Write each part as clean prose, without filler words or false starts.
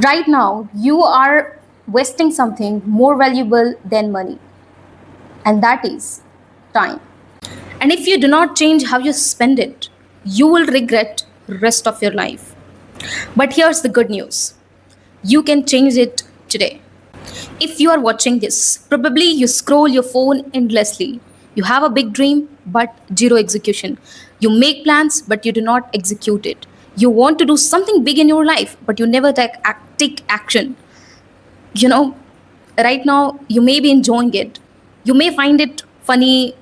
Right now, you are wasting something more valuable than money, and that is time. And if you do not change how you spend it, you will regret rest of your life. But here's the good news. You can change it today. If you are watching this, probably you scroll your phone endlessly. You have a big dream, but zero execution. You make plans, but you do not execute it. You want to do something big in your life, but you never take action. You know, right now, you may be enjoying it. You may find it funny.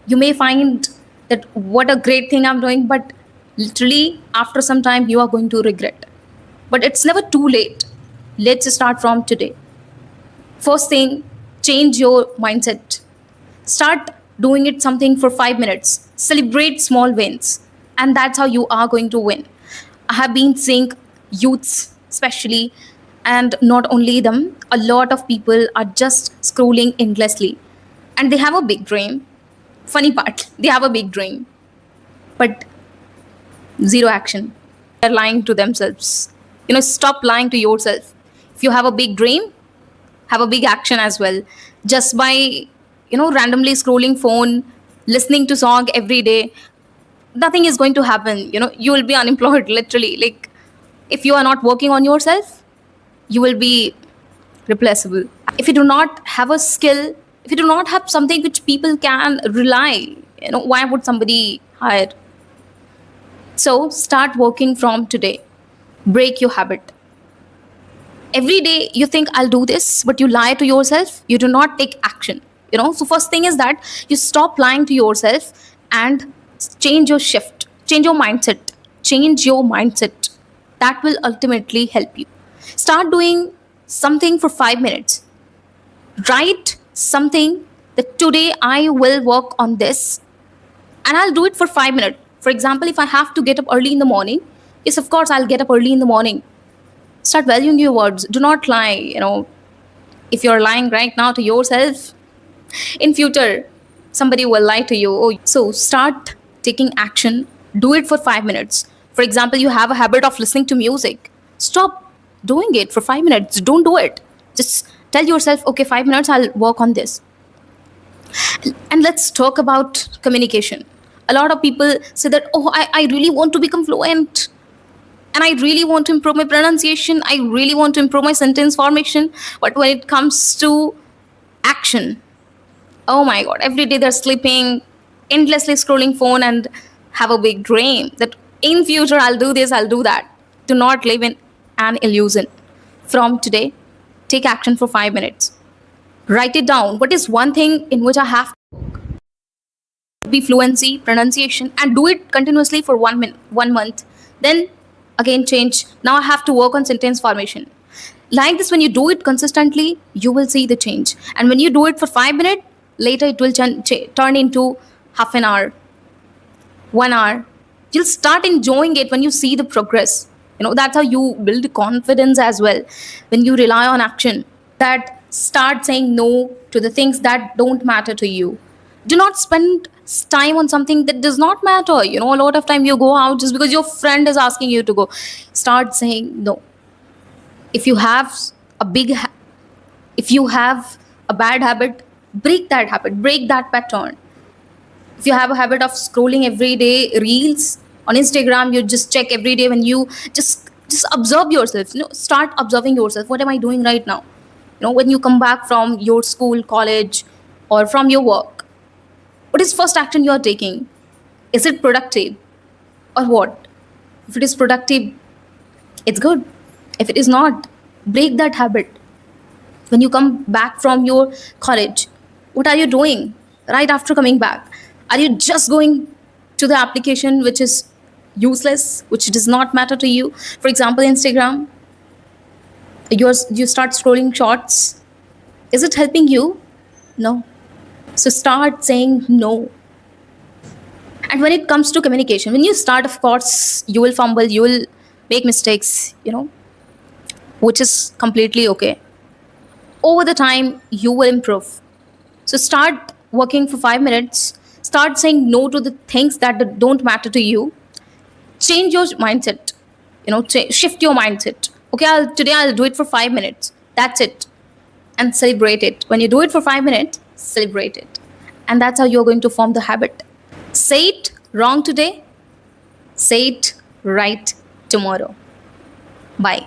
You may find that what a great thing I'm doing, but literally, after some time, you are going to regret. But it's never too late. Let's start from today. First thing, change your mindset. Start doing it something for 5 minutes. Celebrate small wins. And that's how you are going to win. I have been seeing youths, especially, and not only them, a lot of people are just scrolling endlessly. And they have a big dream. Funny part, they have a big dream, but zero action. They're lying to themselves. Stop lying to yourself. If you have a big dream, have a big action as well. Just by randomly scrolling phone, listening to song every day, nothing is going to happen. You will be unemployed literally. Like, if you are not working on yourself, you will be replaceable. If you do not have a skill, if you do not have something which people can rely, why would somebody hire? So start working from today. Break your habit. Every day you think I'll do this, but you lie to yourself. You do not take action. So first thing is that you stop lying to yourself and change your shift, change your mindset, change your mindset. That will ultimately help you. Start doing something for 5 minutes. Write something that today I will work on this, and I'll do it for 5 minutes. For example, if I have to get up early in the morning, yes, of course, I'll get up early in the morning. Start valuing your words. Do not lie. If you're lying right now to yourself, in future, somebody will lie to you. So start taking action. Do it for 5 minutes. For example, you have a habit of listening to music. Stop doing it for 5 minutes. Don't do it. Just tell yourself, okay, 5 minutes, I'll work on this. And let's talk about communication. A lot of people say that, oh, I really want to become fluent, and I really want to improve my pronunciation. I really want to improve my sentence formation. But when it comes to action, oh my god, every day they're sleeping, endlessly scrolling phone, and have a big dream that in future I'll do this, I'll do that. Do not live in an illusion. From today, take action for 5 minutes. Write it down. What is one thing in which I have to be fluency, pronunciation, and do it continuously for 1 month. Then again change. Now I have to work on sentence formation. Like this, when you do it consistently, you will see the change. And when you do it for 5 minutes, later it will turn into half an hour, 1 hour. You'll start enjoying it when you see the progress. That's how you build confidence as well. When you rely on action, that start saying no to the things that don't matter to you. Do not spend time on something that does not matter. A lot of time you go out just because your friend is asking you to go. Start saying no. If you have a if you have a bad habit, break that habit, break that pattern. If you have a habit of scrolling every day reels on Instagram, you just check every day. When you just observe yourself, start observing yourself. What am I doing right now? When you come back from your school, college, or from your work, what is first action you are taking? Is it productive or what? If it is productive, it's good. If it is not, break that habit. When you come back from your college, what are you doing right after coming back? Are you just going to the application which is useless, which does not matter to you? For example, Instagram, you start scrolling shorts. Is it helping you? No. So start saying no. And when it comes to communication, when you start, of course, you will fumble, you will make mistakes, which is completely okay. Over the time, you will improve. So start working for 5 minutes. Start saying no to the things that don't matter to you. Change your mindset. Shift your mindset. Okay, today I'll do it for 5 minutes. That's it. And celebrate it. When you do it for 5 minutes, celebrate it. And that's how you're going to form the habit. Say it wrong today, say it right tomorrow. Bye.